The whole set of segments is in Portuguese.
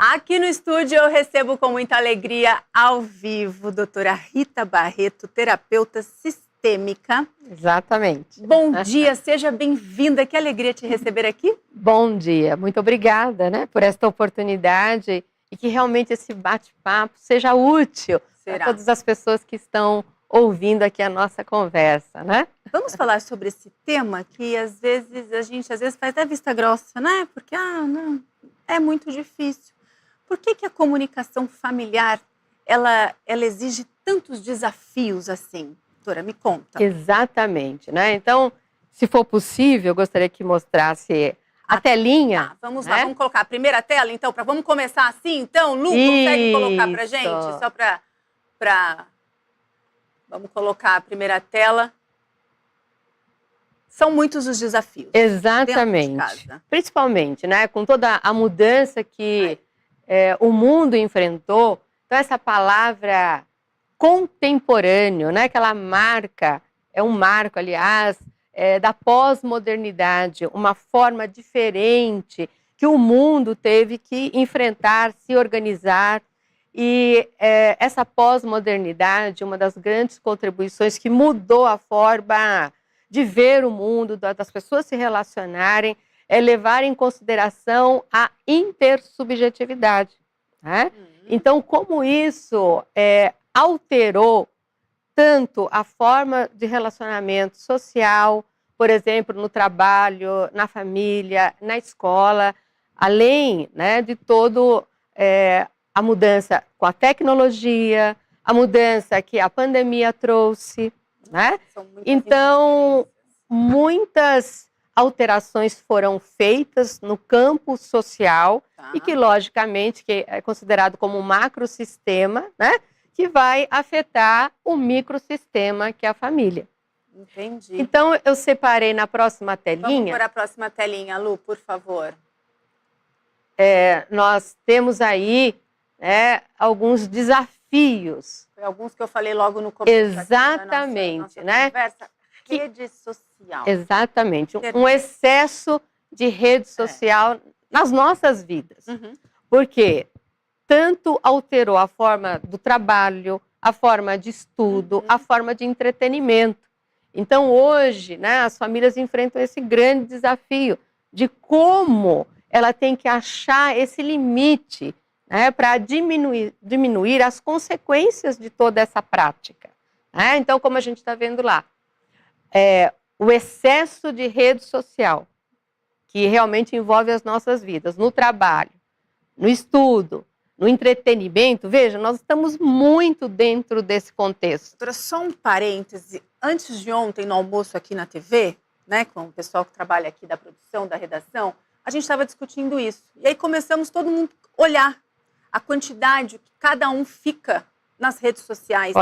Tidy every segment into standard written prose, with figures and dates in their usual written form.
Aqui no estúdio eu recebo com muita alegria, ao vivo, doutora Rita Barreto, terapeuta sistêmica. Exatamente. Bom dia, seja bem-vinda, que alegria te receber aqui. Bom dia, muito obrigada, por esta oportunidade e que realmente esse bate-papo seja útil para todas as pessoas que estão ouvindo aqui a nossa conversa, Vamos falar sobre esse tema que às vezes a gente faz até vista grossa, Porque, não, é muito difícil. Por que a comunicação familiar, ela exige tantos desafios assim? Doutora, me conta. Exatamente, Então, se for possível, eu gostaria que mostrasse a telinha. Tá, vamos lá, vamos colocar a primeira tela, então, vamos começar assim, então? Lu, consegue colocar pra gente? Só pra... Vamos colocar a primeira tela. São muitos os desafios. Exatamente. Dentro de casa. Principalmente, com toda a mudança que o mundo enfrentou. Então, essa palavra contemporâneo, aquela marca, é um marco, aliás, da pós-modernidade, uma forma diferente que o mundo teve que enfrentar, se organizar. E essa pós-modernidade, uma das grandes contribuições que mudou a forma de ver o mundo, das pessoas se relacionarem, é levar em consideração a intersubjetividade. Então, como isso alterou tanto a forma de relacionamento social, por exemplo, no trabalho, na família, na escola, além de todo a mudança com a tecnologia, a mudança que a pandemia trouxe, Então, muitas alterações foram feitas no campo social e que, logicamente, que é considerado como um macrosistema, que vai afetar o microsistema, que é a família. Entendi. Então, eu separei na próxima telinha. Vamos por a próxima telinha, Lu, por favor. Nós temos aí alguns desafios. Foi alguns que eu falei logo no começo. Exatamente, aqui da nossa conversa. Rede social. Exatamente. Um excesso de rede social nas nossas vidas. Porque tanto alterou a forma do trabalho, a forma de estudo, a forma de entretenimento. Então, hoje, as famílias enfrentam esse grande desafio de como ela tem que achar esse limite para diminuir as consequências de toda essa prática. Então, como a gente está vendo lá, o excesso de rede social, que realmente envolve as nossas vidas, no trabalho, no estudo, no entretenimento, veja, nós estamos muito dentro desse contexto. Doutora, só um parêntese, antes de ontem no almoço aqui na TV, com o pessoal que trabalha aqui da produção, da redação, a gente estava discutindo isso, e aí começamos todo mundo a olhar a quantidade que cada um fica nas redes sociais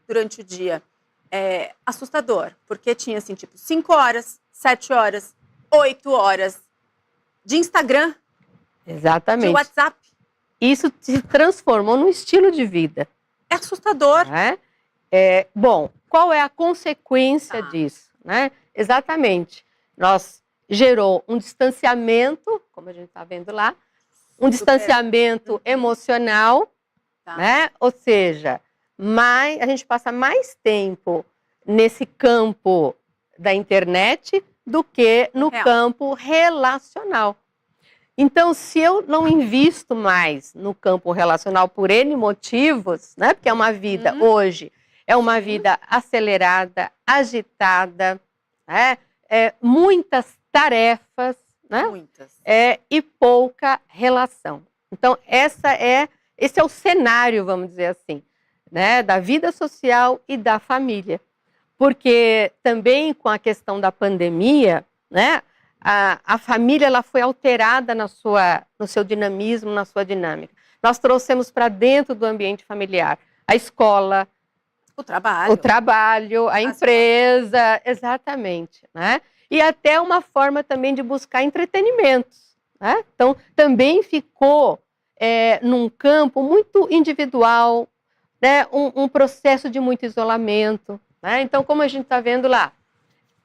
durante o dia. É assustador, porque tinha assim, 5 horas, 7 horas, 8 horas de Instagram, exatamente, de WhatsApp. Isso se transformou num estilo de vida. É assustador. Bom, qual é a consequência disso? Exatamente. Nós gerou um distanciamento, como a gente está vendo lá, um distanciamento emocional, ou seja, a gente passa mais tempo nesse campo da internet do que no campo relacional. Então, se eu não invisto mais no campo relacional por N motivos, porque é uma vida hoje, é uma vida acelerada, agitada, muitas tarefas, e pouca relação. Então, esse é o cenário, vamos dizer assim, da vida social e da família. Porque também com a questão da pandemia, a família ela foi alterada no seu dinamismo, na sua dinâmica. Nós trouxemos para dentro do ambiente familiar a escola, o trabalho, a empresa, exatamente, E até uma forma também de buscar entretenimentos, Então, também ficou num campo muito individual, um processo de muito isolamento, Então, como a gente está vendo lá,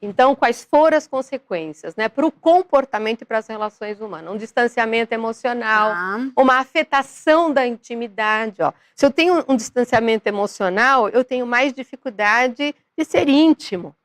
Então, quais foram as consequências, né, para o comportamento e para as relações humanas? Um distanciamento emocional, uma afetação da intimidade. Ó. Se eu tenho um distanciamento emocional, eu tenho mais dificuldade de ser íntimo,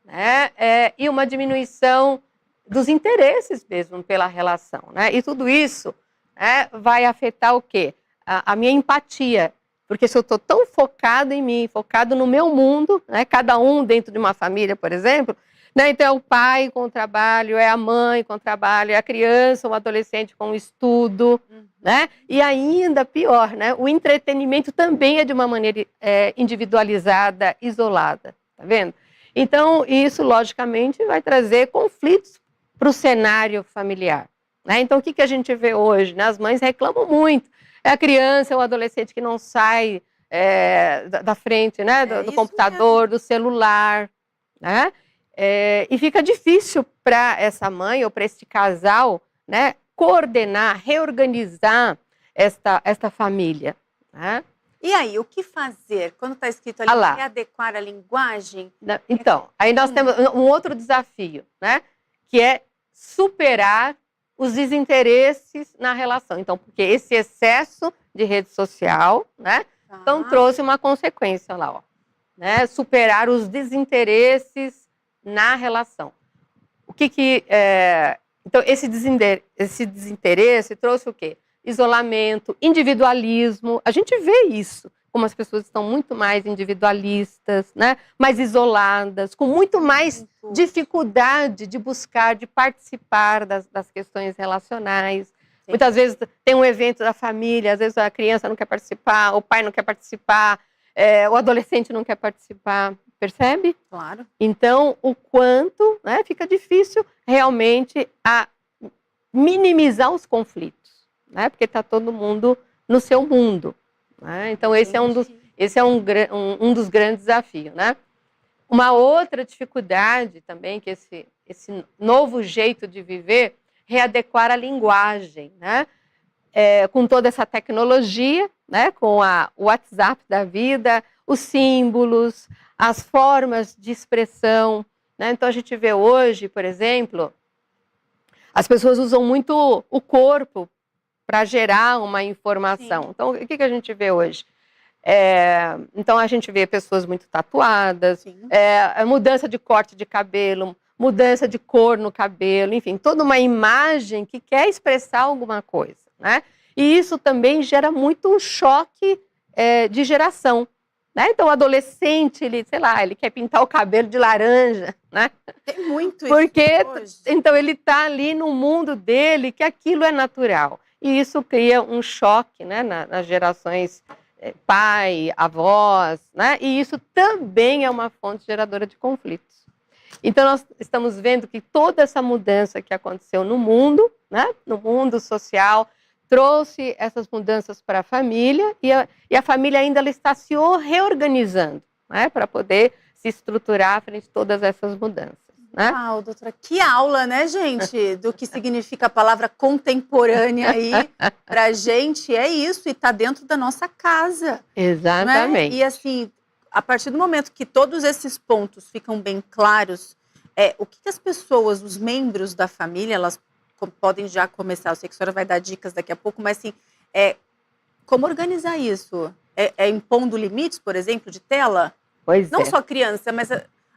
né? E uma diminuição dos interesses mesmo pela relação, né? E tudo isso, né, vai afetar o quê? A minha empatia. Porque se eu estou tão focado em mim, focado no meu mundo, né, cada um dentro de uma família, por exemplo, né, então é o pai com o trabalho, é a mãe com o trabalho, é a criança, o adolescente com o estudo, né? E ainda pior, né, o entretenimento também é de uma maneira individualizada, isolada, tá vendo? Então, isso, logicamente, vai trazer conflitos para o cenário familiar, né? Então, o que a gente vê hoje? Né? As mães reclamam muito. É a criança, é o adolescente que não sai da frente, né, do computador, do celular, né? E fica difícil para essa mãe ou para este casal, né, coordenar, reorganizar esta família, né? E aí, o que fazer? Quando está escrito ali, readequar a linguagem? Então, aí nós temos um outro desafio, né, que é superar os desinteresses na relação. Então, porque esse excesso de rede social, né, então trouxe uma consequência lá, ó, né, superar os desinteresses na relação. Então, esse desinteresse trouxe o quê? Isolamento, individualismo. A gente vê isso, como as pessoas estão muito mais individualistas, né, mais isoladas, com muito mais dificuldade de buscar, de participar das questões relacionais. Sim. Muitas vezes tem um evento da família, às vezes a criança não quer participar, o pai não quer participar, o adolescente não quer participar, percebe? Claro. Então, o quanto, né, fica difícil realmente a minimizar os conflitos, né, porque está todo mundo no seu mundo. Né? Então, esse é um dos grandes desafios, né? Uma outra dificuldade também, que esse novo jeito de viver, readequar a linguagem, né? Com toda essa tecnologia, né? Com o WhatsApp da vida, os símbolos, as formas de expressão, né? Então, a gente vê hoje, por exemplo, as pessoas usam muito o corpo para gerar uma informação. Sim. Então, o que a gente vê hoje? Então, a gente vê pessoas muito tatuadas, mudança de corte de cabelo, mudança de cor no cabelo, enfim, toda uma imagem que quer expressar alguma coisa, né? E isso também gera muito um choque de geração, né? Então, o adolescente, ele quer pintar o cabelo de laranja, né? Tem muito isso. Porque, hoje. Então, ele está ali no mundo dele, que aquilo é natural. E isso cria um choque, né, nas gerações pai, avós, né? E isso também é uma fonte geradora de conflitos. Então, nós estamos vendo que toda essa mudança que aconteceu no mundo, né, no mundo social, trouxe essas mudanças para a família e a família ainda ela está se reorganizando, né, para poder se estruturar frente a todas essas mudanças. Né? Uau, doutora, que aula, né, gente? Do que significa a palavra contemporânea aí pra gente, é isso, e tá dentro da nossa casa. Exatamente. Né? E assim, a partir do momento que todos esses pontos ficam bem claros, o que as pessoas, os membros da família, elas podem já começar, eu sei que a senhora vai dar dicas daqui a pouco, mas assim, como organizar isso? Impondo limites, por exemplo, de tela? Pois Não só criança, mas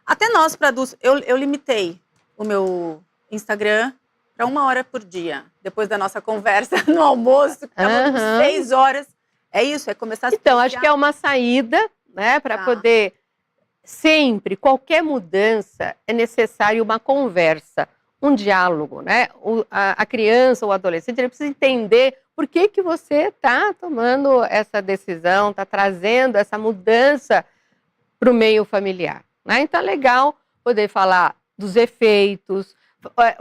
até nós, para adultos. Eu limitei o meu Instagram para 1 hora por dia. Depois da nossa conversa no almoço, que estava 6 horas. É isso, é começar a Então, acho que é uma saída, né, para poder... Sempre, qualquer mudança, é necessário uma conversa, um diálogo, né? A criança ou o adolescente, ele precisa entender por que você está tomando essa decisão, está trazendo essa mudança para o meio familiar. Né? Então é legal poder falar dos efeitos,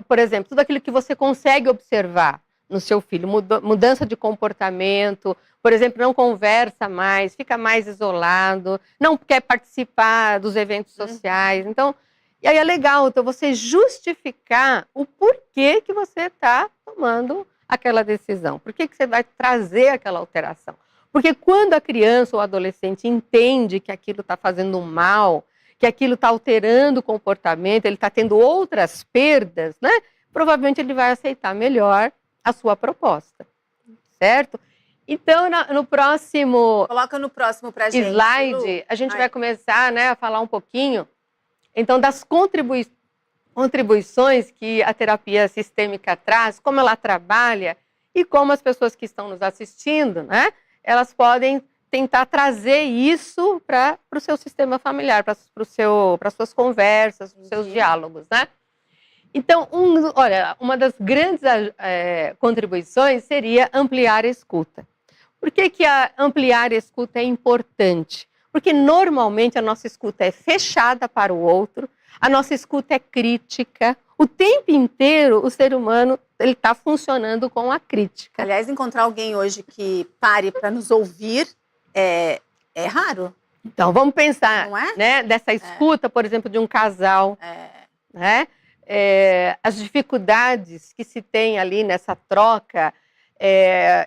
por exemplo, tudo aquilo que você consegue observar no seu filho, mudança de comportamento, por exemplo, não conversa mais, fica mais isolado, não quer participar dos eventos sociais. Então, e aí é legal então, você justificar o porquê que você está tomando aquela decisão, por que você vai trazer aquela alteração. Porque quando a criança ou o adolescente entende que aquilo está fazendo mal, que aquilo está alterando o comportamento, ele está tendo outras perdas, né? Provavelmente ele vai aceitar melhor a sua proposta, certo? Então, no próximo... Coloca no próximo para a gente, slide, Lu. a gente vai começar, né, a falar um pouquinho, então, das contribuições que a terapia sistêmica traz, como ela trabalha e como as pessoas que estão nos assistindo, né, elas podem tentar trazer isso para o seu sistema familiar, para as suas conversas, para os seus diálogos, né? Então, olha, uma das grandes contribuições seria ampliar a escuta. Por que ampliar a escuta é importante? Porque normalmente a nossa escuta é fechada para o outro, a nossa escuta é crítica. O tempo inteiro o ser humano está funcionando com a crítica. Aliás, encontrar alguém hoje que pare para nos ouvir é raro. Então, vamos pensar, não é? Né, dessa escuta, por exemplo, de um casal. Né? As dificuldades que se tem ali nessa troca.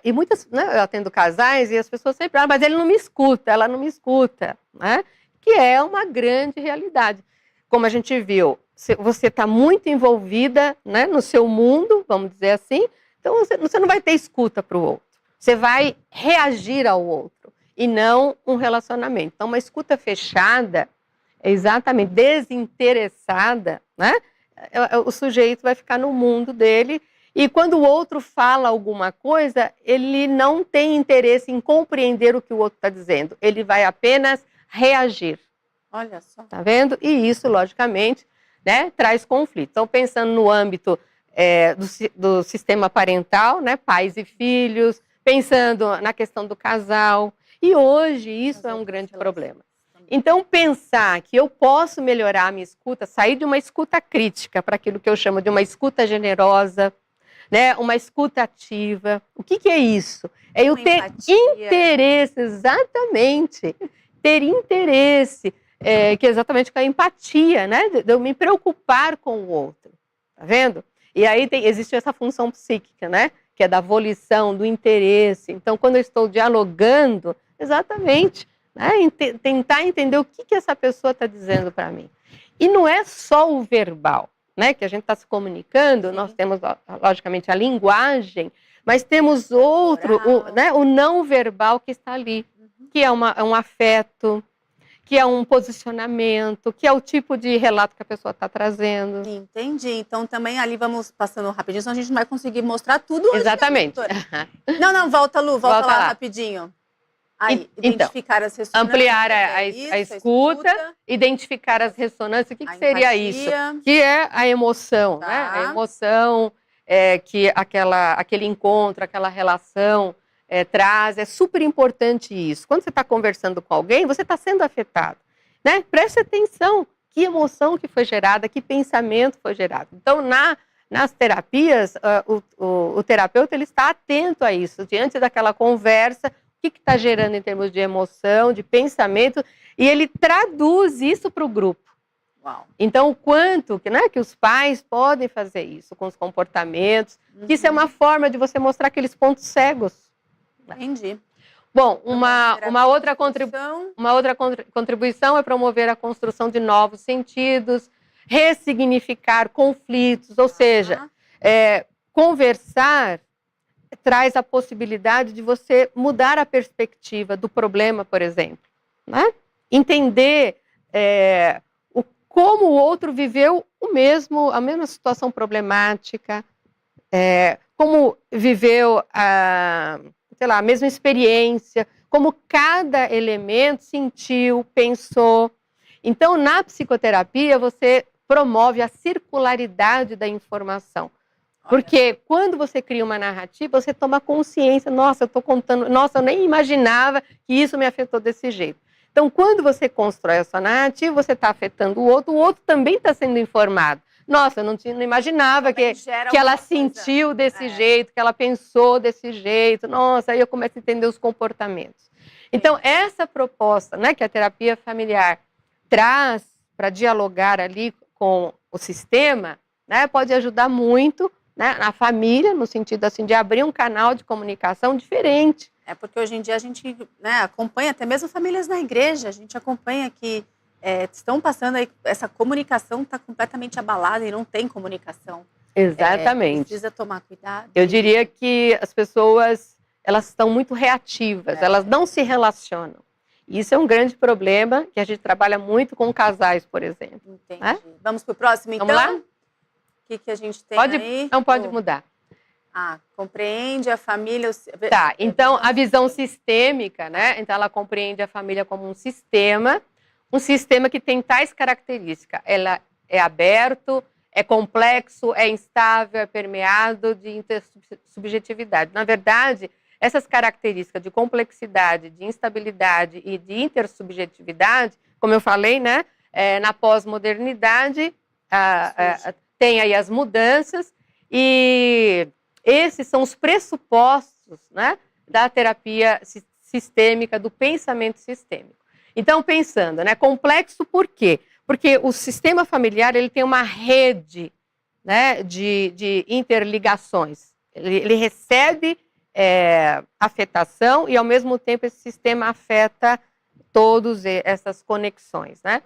E muitas, né, eu atendo casais e as pessoas sempre mas ele não me escuta, ela não me escuta, né? Que é uma grande realidade. Como a gente viu, você está muito envolvida, né, no seu mundo, vamos dizer assim, então você não vai ter escuta para o outro. Você vai reagir ao outro e não um relacionamento. Então, uma escuta fechada é exatamente desinteressada, né? O sujeito vai ficar no mundo dele. E quando o outro fala alguma coisa, ele não tem interesse em compreender o que o outro está dizendo. Ele vai apenas reagir. Olha só. Tá vendo? E isso, logicamente, né, traz conflito. Então, pensando no âmbito do sistema parental, né, pais e filhos, pensando na questão do casal. E hoje isso é um grande problema. Então, pensar que eu posso melhorar a minha escuta, sair de uma escuta crítica para aquilo que eu chamo de uma escuta generosa, né, uma escuta ativa. O que é isso? É eu ter interesse, exatamente. Ter interesse, que é exatamente com a empatia, né? De eu me preocupar com o outro. Tá vendo? E aí existe essa função psíquica, né? Que é da volição, do interesse. Então, quando eu estou dialogando, exatamente, né? Tentar entender o que essa pessoa está dizendo para mim. E não é só o verbal, né, que a gente está se comunicando. Sim. Nós temos, logicamente, a linguagem, mas temos o não verbal que está ali, que é um afeto, que é um posicionamento, que é o tipo de relato que a pessoa está trazendo. Entendi. Então, também ali vamos passando rapidinho, senão a gente não vai conseguir mostrar tudo hoje. Exatamente. Não, volta, Lu, volta lá rapidinho. Aí, identificar então, as ressonâncias. Ampliar a escuta, identificar as ressonâncias. O que seria isso? Que é a emoção, tá, né? A emoção que aquele encontro, aquela relação traz. É super importante isso. Quando você está conversando com alguém, você está sendo afetado, né? Preste atenção. Que emoção que foi gerada, que pensamento foi gerado. Então, nas terapias, o terapeuta ele está atento a isso. Diante daquela conversa, o que está gerando em termos de emoção, de pensamento, e ele traduz isso para o grupo. Uau. Então, o quanto que os pais podem fazer isso com os comportamentos, que isso é uma forma de você mostrar aqueles pontos cegos. Entendi. Bom, uma outra contribuição é promover a construção de novos sentidos, ressignificar conflitos, ou seja, conversar traz a possibilidade de você mudar a perspectiva do problema, por exemplo, né? Entender como o outro viveu a mesma situação problemática, como viveu a mesma experiência, como cada elemento sentiu, pensou. Então, na psicoterapia, você promove a circularidade da informação. Porque quando você cria uma narrativa, você toma consciência, nossa, eu estou contando, nossa, eu nem imaginava que isso me afetou desse jeito. Então, quando você constrói a sua narrativa, você está afetando o outro também está sendo informado. Nossa, eu não imaginava que ela sentiu desse jeito, que ela pensou desse jeito. Nossa, aí eu começo a entender os comportamentos. Então, essa proposta, né, que a terapia familiar traz para dialogar ali com o sistema, né, pode ajudar muito, né, na família, no sentido assim, de abrir um canal de comunicação diferente. Porque hoje em dia a gente, né, acompanha até mesmo famílias na igreja, a gente acompanha que estão passando aí, essa comunicação está completamente abalada e não tem comunicação. Exatamente. Precisa tomar cuidado. Eu diria que as pessoas, elas estão muito reativas, elas não se relacionam. Isso é um grande problema, que a gente trabalha muito com casais, por exemplo. Entendi. Né? Vamos para o próximo, então? Vamos lá? O que a gente tem aí? Não pode mudar. Compreende a família... Tá, então a visão sistêmica, né? Então ela compreende a família como um sistema que tem tais características. Ela é aberto, é complexo, é instável, é permeado de intersubjetividade. Na verdade, essas características de complexidade, de instabilidade e de intersubjetividade, como eu falei, né? Na pós-modernidade, tem aí as mudanças e esses são os pressupostos, né, da terapia sistêmica, do pensamento sistêmico. Então, pensando, né, complexo por quê? Porque o sistema familiar ele tem uma rede, né, de interligações. Ele recebe afetação e, ao mesmo tempo, esse sistema afeta todas essas conexões. Né?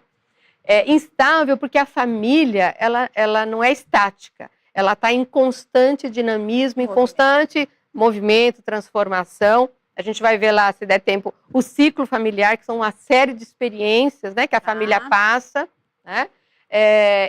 É instável porque a família ela não é estática. Ela está em constante dinamismo, em constante movimento, transformação. A gente vai ver lá, se der tempo, o ciclo familiar, que são uma série de experiências, né, que a família passa. Né?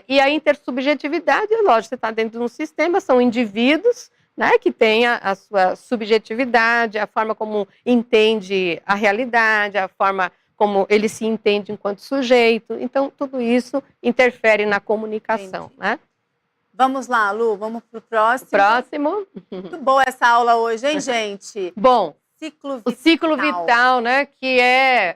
E a intersubjetividade, lógico, você está dentro de um sistema, são indivíduos, né, que têm a sua subjetividade, a forma como entende a realidade, a forma como ele se entende enquanto sujeito. Então, tudo isso interfere na comunicação. Né? Vamos lá, Lu, vamos para o próximo. Próximo. Muito boa essa aula hoje, hein, gente? Bom, o ciclo vital, né, que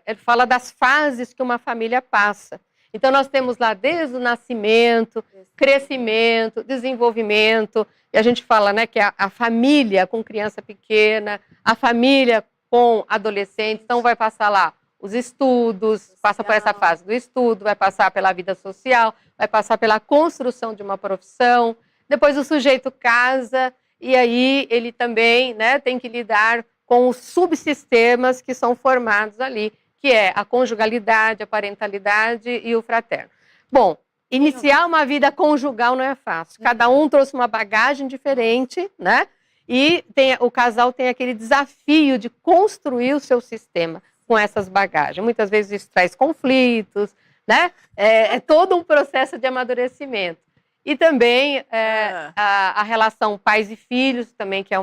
ele fala das fases que uma família passa. Então, nós temos lá desde o nascimento, crescimento, desenvolvimento, e a gente fala, né, que a família com criança pequena, a família com adolescente, então vai passar lá os estudos, passa por essa fase do estudo, vai passar pela vida social, vai passar pela construção de uma profissão, depois o sujeito casa, e aí ele também, né, tem que lidar com os subsistemas que são formados ali, que é a conjugalidade, a parentalidade e o fraterno. Bom, iniciar uma vida conjugal não é fácil. Cada um trouxe uma bagagem diferente, né? E o casal tem aquele desafio de construir o seu sistema com essas bagagens. Muitas vezes isso traz conflitos, né? É todo um processo de amadurecimento. E também a relação pais e filhos, também, que é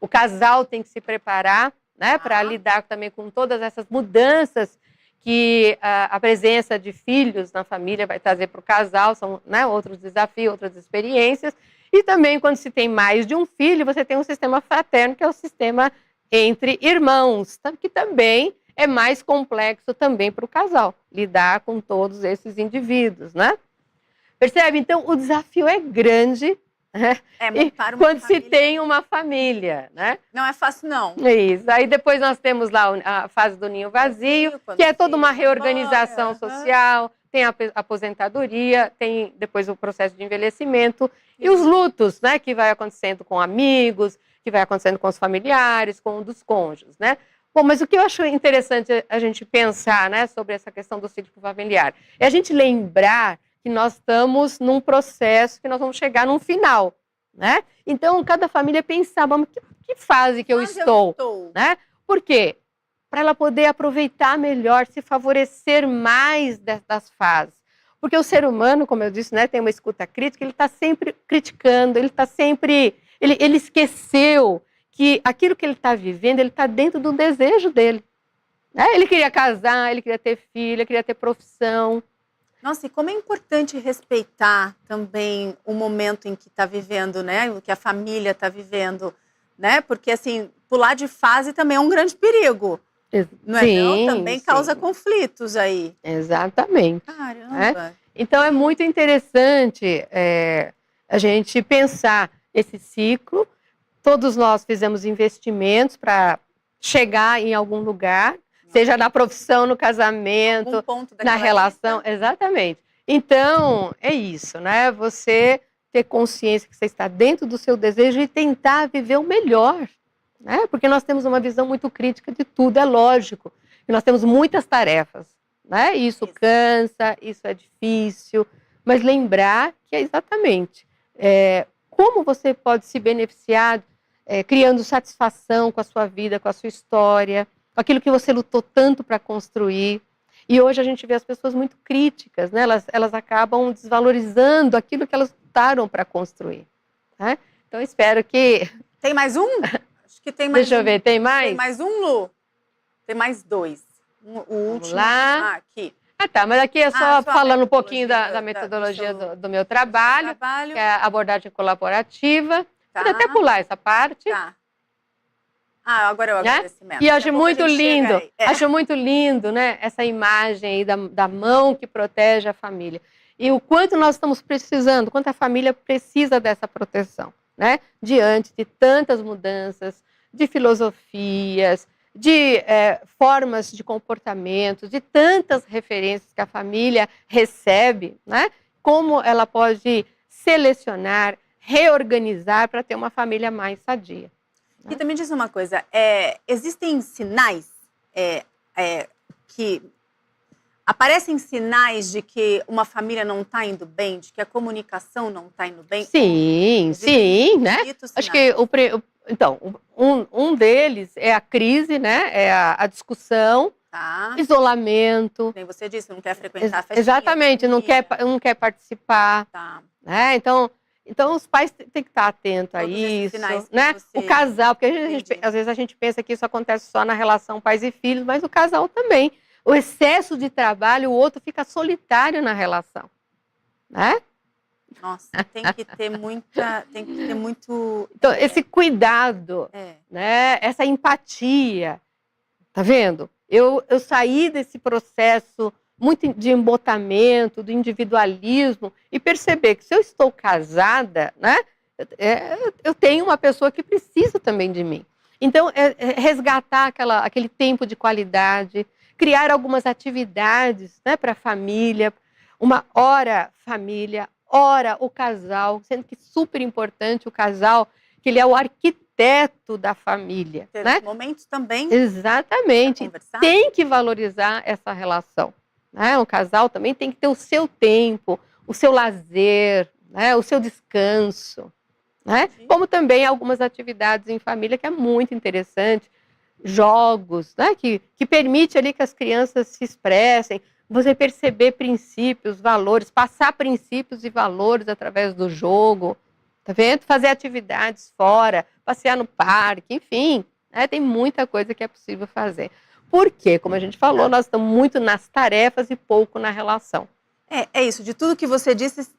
o casal tem que se preparar, né, para lidar também com todas essas mudanças que a presença de filhos na família vai trazer para o casal, são, né, outros desafios, outras experiências. E também, quando se tem mais de um filho, você tem um sistema fraterno, que é o sistema entre irmãos, que também é mais complexo também para o casal, lidar com todos esses indivíduos, né? Percebe? Então, o desafio é grande, montar uma quando família. Se tem uma família, né? Não é fácil, não. Isso. Aí depois nós temos lá a fase do ninho vazio, que é toda uma reorganização social, tem a aposentadoria, tem depois o processo de envelhecimento e os lutos, né? Que vai acontecendo com amigos, que vai acontecendo com os familiares, com um dos cônjuges, né? Bom, mas o que eu acho interessante a gente pensar, né, sobre essa questão do ciclo familiar é a gente lembrar que nós estamos num processo que nós vamos chegar num final, né? Então, cada família pensar, que fase que eu estou, né? Por quê? Para ela poder aproveitar melhor, se favorecer mais das fases. Porque o ser humano, como eu disse, né, tem uma escuta crítica, ele está sempre criticando, ele está sempre... Ele esqueceu que aquilo que ele está vivendo, ele está dentro do desejo dele. Né? Ele queria casar, ele queria ter filho, ele queria ter profissão. Nossa, e como é importante respeitar também o momento em que está vivendo, né? O que a família está vivendo, né? Porque, assim, pular de fase também é um grande perigo. Não é? Sim, não? Também causa conflitos aí. Exatamente. Caramba! Então, é muito interessante a gente pensar esse ciclo. Todos nós fizemos investimentos para chegar em algum lugar, seja na profissão, no casamento, na relação. Lista. Exatamente. Então, é isso, né? Você ter consciência que você está dentro do seu desejo e tentar viver o melhor. Né? Porque nós temos uma visão muito crítica de tudo, é lógico. E nós temos muitas tarefas. né? Isso cansa, isso é difícil, mas lembrar que é exatamente como você pode se beneficiar criando satisfação com a sua vida, com a sua história, com aquilo que você lutou tanto para construir. E hoje a gente vê as pessoas muito críticas, né? Elas acabam desvalorizando aquilo que elas lutaram para construir. Né? Então, espero que... Tem mais um? Acho que tem mais Deixa eu ver, tem mais? Tem mais um, Lu? Tem mais dois. O último. Vamos lá. Aqui. Tá, mas aqui é só falando um pouquinho da metodologia do meu trabalho, que é a abordagem colaborativa. Tá. Pode até pular essa parte. Tá. Agora eu agradecimento. E acho muito lindo, acho muito lindo, né? Essa imagem aí da mão que protege a família. E o quanto nós estamos precisando, quanto a família precisa dessa proteção, né? Diante de tantas mudanças, de filosofias, de formas de comportamento, de tantas referências que a família recebe, né? Como ela pode selecionar, reorganizar para ter uma família mais sadia. E também diz uma coisa, existem sinais que... Aparecem sinais de que uma família não está indo bem, de que a comunicação não está indo bem? Sim, né? Acho que um deles é a crise, né? É a discussão, isolamento. Como você disse, não quer frequentar a festinha. Exatamente, não quer participar. Tá. Né? Então, os pais têm que estar atentos a isso, né? O casal, porque às vezes a gente pensa que isso acontece só na relação pais e filhos, mas o casal também. O excesso de trabalho, o outro fica solitário na relação, né? Nossa, tem que ter muito... Então, esse cuidado, né? Essa empatia, tá vendo? Eu saí desse processo muito de embotamento, do individualismo, e perceber que se eu estou casada, né? Eu tenho uma pessoa que precisa também de mim. Então, resgatar aquele tempo de qualidade, criar algumas atividades, né, para a família, uma hora família, hora o casal, sendo que super importante o casal, que ele é o arquiteto da família. Ter né? momentos também. Exatamente. Tem que valorizar essa relação. Né? O casal também tem que ter o seu tempo, o seu lazer, né, o seu descanso. Né? Como também algumas atividades em família que é muito interessante, jogos, né? que permite ali que as crianças se expressem, você perceber princípios, valores, passar princípios e valores através do jogo, tá vendo? Fazer atividades fora, passear no parque, enfim, né? Tem muita coisa que é possível fazer. Porque, como a gente falou, nós estamos muito nas tarefas e pouco na relação. É isso, de tudo que você disse,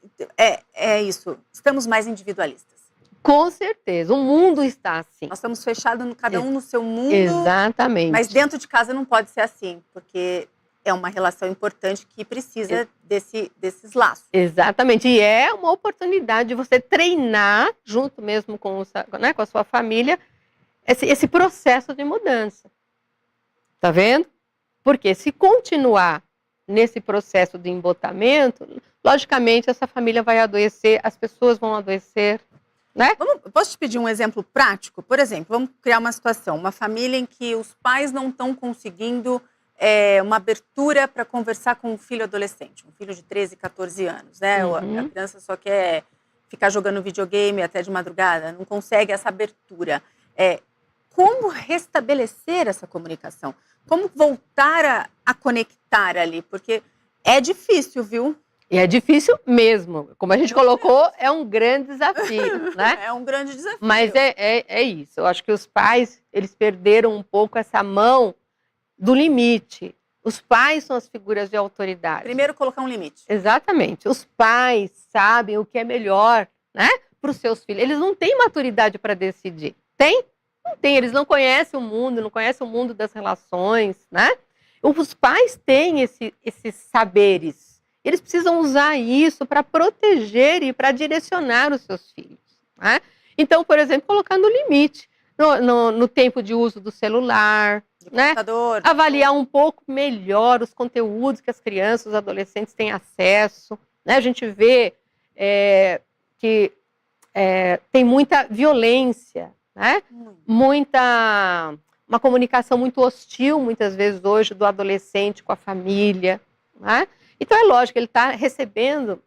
é isso, estamos mais individualistas. Com certeza, o mundo está assim. Nós estamos fechados, cada um no seu mundo. Exatamente. Mas dentro de casa não pode ser assim, porque é uma relação importante que precisa desses laços. Exatamente, e é uma oportunidade de você treinar, junto mesmo com a sua família, esse processo de mudança. Tá vendo? Porque se continuar nesse processo de embotamento, logicamente essa família vai adoecer, as pessoas vão adoecer. Né? Posso te pedir um exemplo prático? Por exemplo, vamos criar uma situação, uma família em que os pais não estão conseguindo uma abertura para conversar com um filho adolescente, um filho de 13, 14 anos, né? A criança só quer ficar jogando videogame até de madrugada, não consegue essa abertura. Como restabelecer essa comunicação? Como voltar a conectar ali? Porque é difícil, viu? E é difícil mesmo. Como a gente colocou, é um grande desafio, né? É um grande desafio. Mas é isso. Eu acho que os pais, eles perderam um pouco essa mão do limite. Os pais são as figuras de autoridade. Primeiro, colocar um limite. Exatamente. Os pais sabem o que é melhor, né, para os seus filhos. Eles não têm maturidade para decidir. Tem? Não tem. Eles não conhecem o mundo, não conhecem o mundo das relações, né? Os pais têm esses saberes. Eles precisam usar isso para proteger e para direcionar os seus filhos. Né? Então, por exemplo, colocando limite no tempo de uso do celular, né? Avaliar um pouco melhor os conteúdos que as crianças, os adolescentes têm acesso. Né? A gente vê que tem muita violência, né? Muita uma comunicação muito hostil, muitas vezes hoje, do adolescente com a família, né? Então é lógico, ele está recebendo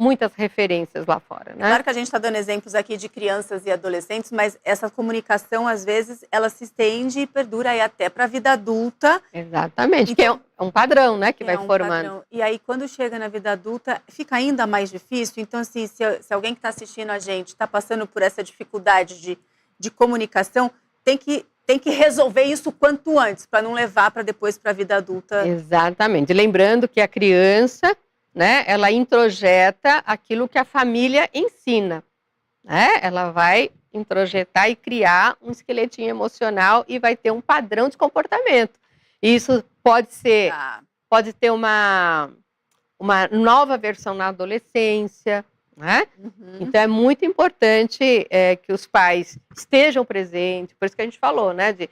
muitas referências lá fora, né? Claro que a gente está dando exemplos aqui de crianças e adolescentes, mas essa comunicação, às vezes, ela se estende e perdura aí até para a vida adulta. Exatamente, Então, que é um padrão, né, que vai formando. Padrão. E aí, quando chega na vida adulta, fica ainda mais difícil. Então, assim, se alguém que está assistindo a gente está passando por essa dificuldade de comunicação, tem que resolver isso quanto antes, para não levar para depois para a vida adulta. Exatamente. Lembrando que a criança, né, ela introjeta aquilo que a família ensina, né? Ela vai introjetar e criar um esqueletinho emocional e vai ter um padrão de comportamento. Isso pode ter uma nova versão na adolescência, né? Uhum. Então é muito importante que os pais estejam presentes, por isso que a gente falou, né, de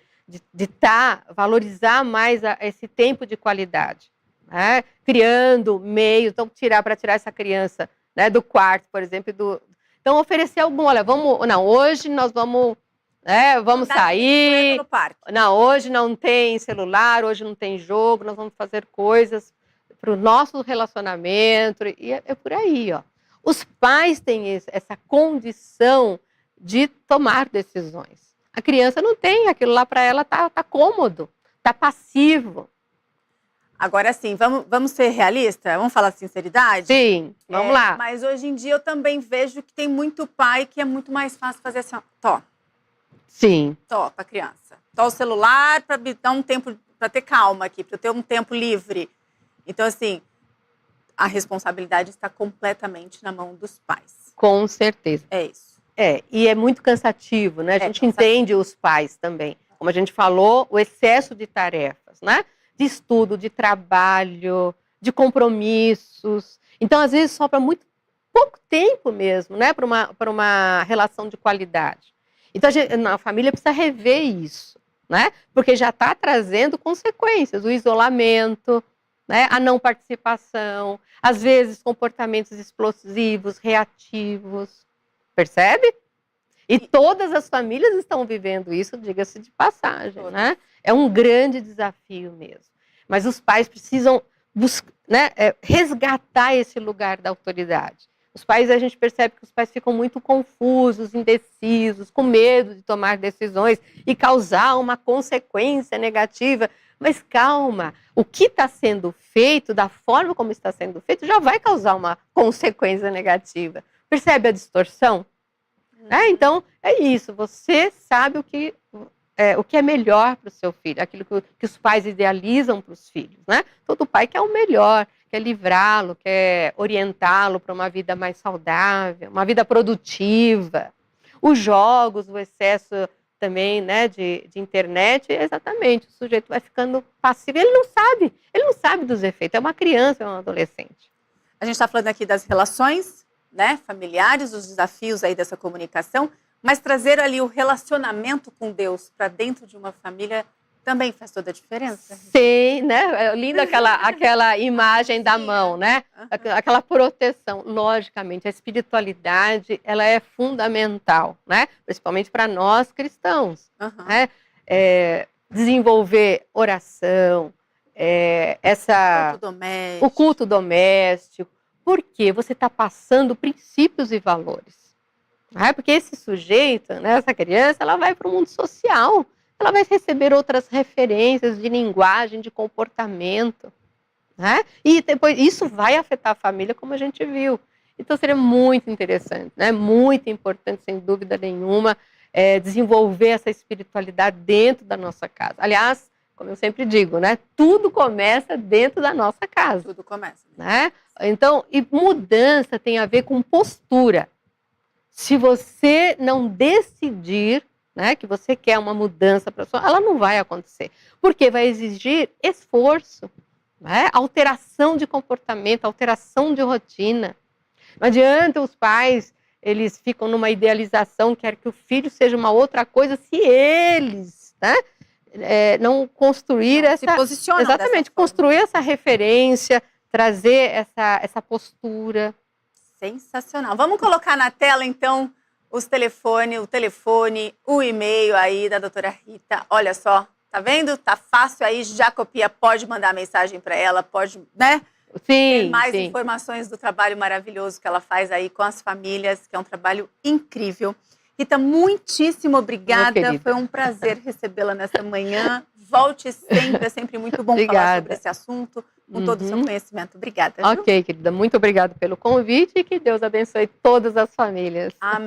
valorizar mais esse tempo de qualidade. Né? Criando meios, então para tirar essa criança, né, do quarto, por exemplo, então oferecer olha, hoje nós vamos sair, no parque. não, hoje não tem celular, hoje não tem jogo, nós vamos fazer coisas para o nosso relacionamento, e é por aí, ó. Os pais têm essa condição de tomar decisões. A criança não tem, aquilo lá para ela tá cômodo, tá passivo. Agora sim, vamos ser realistas? Vamos falar sinceridade? Sim, vamos lá. Mas hoje em dia eu também vejo que tem muito pai que é muito mais fácil fazer assim, ó, tó. Sim. Tó para criança. Tó o celular para dar um tempo, para ter calma aqui, para ter um tempo livre. Então, assim, a responsabilidade está completamente na mão dos pais. Com certeza. É isso. E é muito cansativo, né? A gente entende os pais também. Como a gente falou, o excesso de tarefas, né? De estudo, de trabalho, de compromissos. Então, às vezes, sobra muito pouco tempo mesmo, né? Para uma relação de qualidade. Então, a família precisa rever isso, né? Porque já está trazendo consequências. O isolamento, né? A não participação, às vezes comportamentos explosivos, reativos. Percebe? E todas as famílias estão vivendo isso, diga-se de passagem, né? É um grande desafio mesmo. Mas os pais precisam resgatar esse lugar da autoridade. Os pais, a gente percebe que os pais ficam muito confusos, indecisos, com medo de tomar decisões e causar uma consequência negativa. Mas calma, o que está sendo feito, da forma como está sendo feito, já vai causar uma consequência negativa. Percebe a distorção? Então, é isso. Você sabe o que é melhor para o seu filho, aquilo que os pais idealizam para os filhos, né? Todo pai quer o melhor, quer livrá-lo, quer orientá-lo para uma vida mais saudável, uma vida produtiva. Os jogos, o excesso também, né, de internet, exatamente, o sujeito vai ficando passivo. Ele não sabe dos efeitos, é uma criança, é um adolescente. A gente está falando aqui das relações, né, familiares, os desafios aí dessa comunicação, mas trazer ali o relacionamento com Deus para dentro de uma família também faz toda a diferença. Sim, né? Linda aquela imagem da mão, né? Aquela proteção. Logicamente, a espiritualidade, ela é fundamental, né? Principalmente para nós cristãos. Né? Desenvolver oração, o culto doméstico, porque você está passando princípios e valores. Porque esse sujeito, né, essa criança, ela vai para o mundo social, ela vai receber outras referências de linguagem, de comportamento. Né? E depois isso vai afetar a família, como a gente viu. Então seria muito interessante, né? Muito importante, sem dúvida nenhuma, desenvolver essa espiritualidade dentro da nossa casa. Aliás, como eu sempre digo, né? Tudo começa dentro da nossa casa. Tudo começa. Né? Então, e mudança tem a ver com postura. Se você não decidir, né, que você quer uma mudança para sua, ela não vai acontecer. Porque vai exigir esforço, né? Alteração de comportamento, alteração de rotina. Não adianta os pais, eles ficam numa idealização, quer que o filho seja uma outra coisa, se eles, né, não construir se posicionam exatamente, construir essa referência, trazer essa postura. Sensacional. Vamos colocar na tela, então, o telefone, o e-mail aí da doutora Rita. Olha só, Tá vendo? Tá fácil aí, já copia, pode mandar mensagem para ela, pode, né? Sim, Ter mais sim. informações do trabalho maravilhoso que ela faz aí com as famílias, que é um trabalho incrível. Rita, muitíssimo obrigada. Foi um prazer recebê-la nessa manhã. Volte sempre, é sempre muito bom falar sobre esse assunto, com todo o seu conhecimento. Obrigada. Ok, querida, muito obrigada pelo convite e que Deus abençoe todas as famílias. Amém.